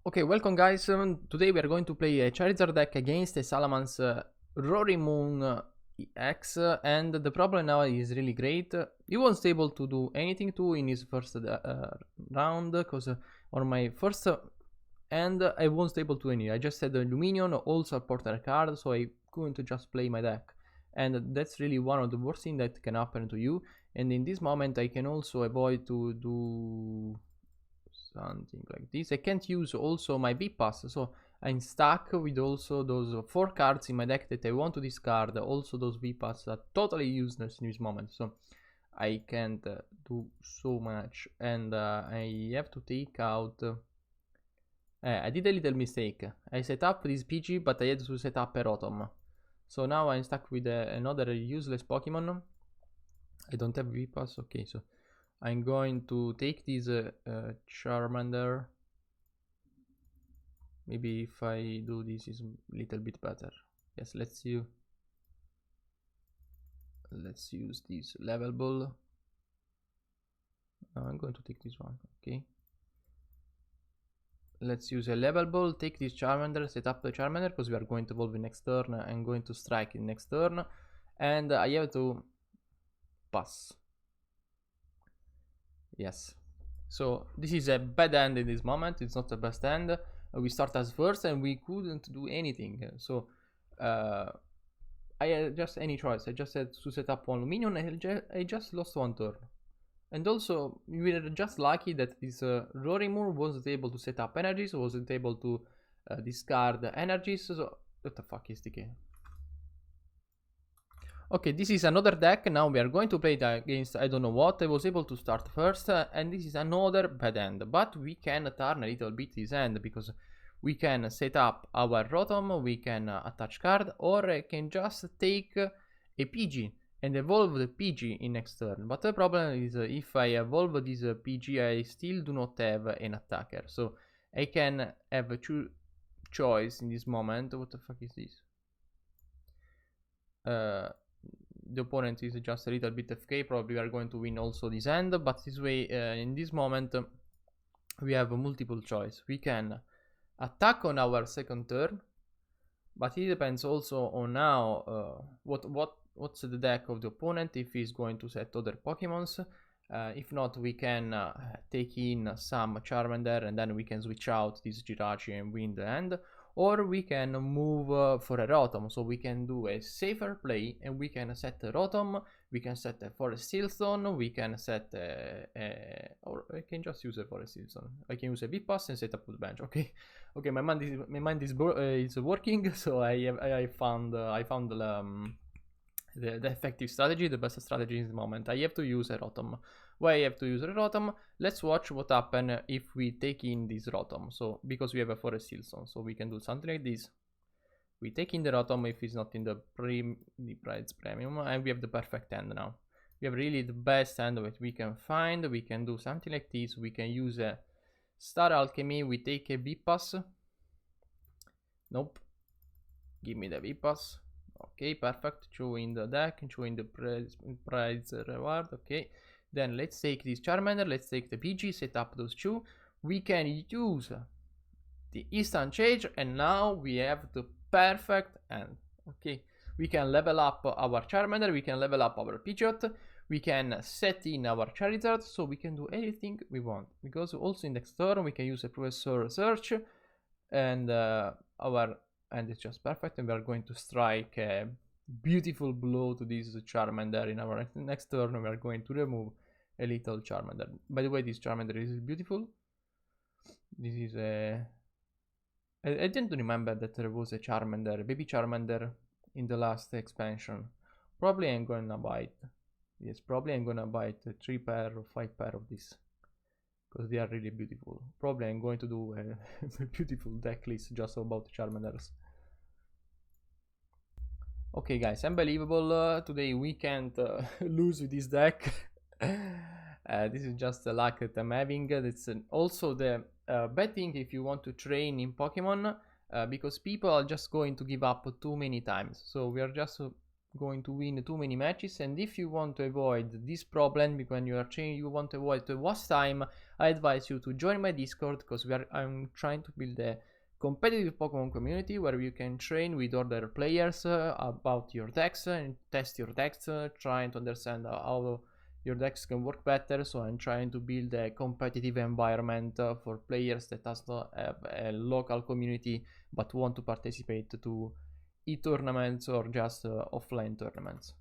Okay, welcome guys. Today we are going to play a Charizard deck against a Salamence Rory Moon EX, and the problem now is really great. He wasn't able to do anything to in his first round, because on my first end I wasn't able to do anything. I just had the Luminion, all supporter card, so I couldn't just play my deck. And that's really one of the worst things that can happen to you. And in this moment I can also avoid to do something like this. I can't use also my V-Pass, so I'm stuck with also those 4 cards in my deck that I want to discard. Also those V-Pass are totally useless in this moment, so I can't do so much. And I have to take out... I did a little mistake. I set up this PG, but I had to set up a Rotom. So now I'm stuck with another useless Pokemon. I don't have V-Pass, okay, so I'm going to take this Charmander. Maybe if I do this is a little bit better. Yes, let's use this level ball. I'm going to take this one, okay. Let's use a level ball, take this Charmander, set up the Charmander, because we are going to evolve in next turn and going to strike in next turn. And I have to pass. Yes. So this is a bad end in this moment. It's not the best end. We start as first and we couldn't do anything. So I had just any choice. I just had to set up one Luminion and I just lost one turn. And also we were just lucky that this Rory Moon wasn't able to set up energies, wasn't able to discard energies. So what the fuck is the game? Okay, this is another deck. Now we are going to play it against I don't know what. I was able to start first, and this is another bad end. But we can turn a little bit this end, because we can set up our Rotom, we can attach card, or I can just take a PG and evolve the PG in next turn. But the problem is if I evolve this PG, I still do not have an attacker. So I can have a choice in this moment. What the fuck is this? The opponent is just a little bit FK, probably we are going to win also this end, but this way, in this moment, we have a multiple choice. We can attack on our second turn, but it depends also on now what's the deck of the opponent, if he's going to set other Pokemons. If not, we can take in some Charmander and then we can switch out this Jirachi and win the end. Or we can move for a Rotom, so we can do a safer play and we can set a Rotom, we can set a Forest Sealstone, we can set or I can just use a Forest Sealstone. I can use a V-Pass and set up the bench, okay? Okay, my mind is working, so I found the effective strategy, the best strategy in this moment. I have to use a Rotom. Why I have to use a Rotom? Let's watch what happens if we take in this Rotom. So, because we have a Forest Sealstone, so we can do something like this. We take in the Rotom if it's not in the price premium, and we have the perfect hand now. We have really the best hand that we can find. We can do something like this. We can use a Star Alchemy. We take a V-Pass. Nope. Give me the V-Pass. Okay, perfect. Showing the deck and showing the prize reward. Okay, then let's take this Charmander, let's take the PG, set up those two. We can use the instant change, and now we have the perfect end. Okay, we can level up our Charmander, we can level up our Pidgeot, we can set in our Charizard, so we can do anything we want. Because also in next turn we can use a Professor Search, and our end is just perfect, and we are going to strike a beautiful blow to this Charmander. In our next turn we are going to remove a little Charmander. By the way, this Charmander is beautiful. This is a... I didn't remember that there was a Charmander, a baby Charmander in the last expansion. Probably I'm gonna buy it. Yes, probably I'm gonna buy it 3 pair or 5 pair of this, because they are really beautiful. Probably I'm going to do a beautiful deck list just about Charmanders. Okay guys, unbelievable. Today we can't lose with this deck. This is just the luck that I'm having. It's also the bad thing if you want to train in Pokemon, because people are just going to give up too many times. So we are just going to win too many matches, and if you want to avoid this problem when you are training, you want to avoid the watch time, I advise you to join my Discord, because I'm trying to build a competitive Pokemon community where you can train with other players about your decks and test your decks, trying to understand how your decks can work better. So I'm trying to build a competitive environment for players that does not have a local community but want to participate to e-tournaments or just offline tournaments.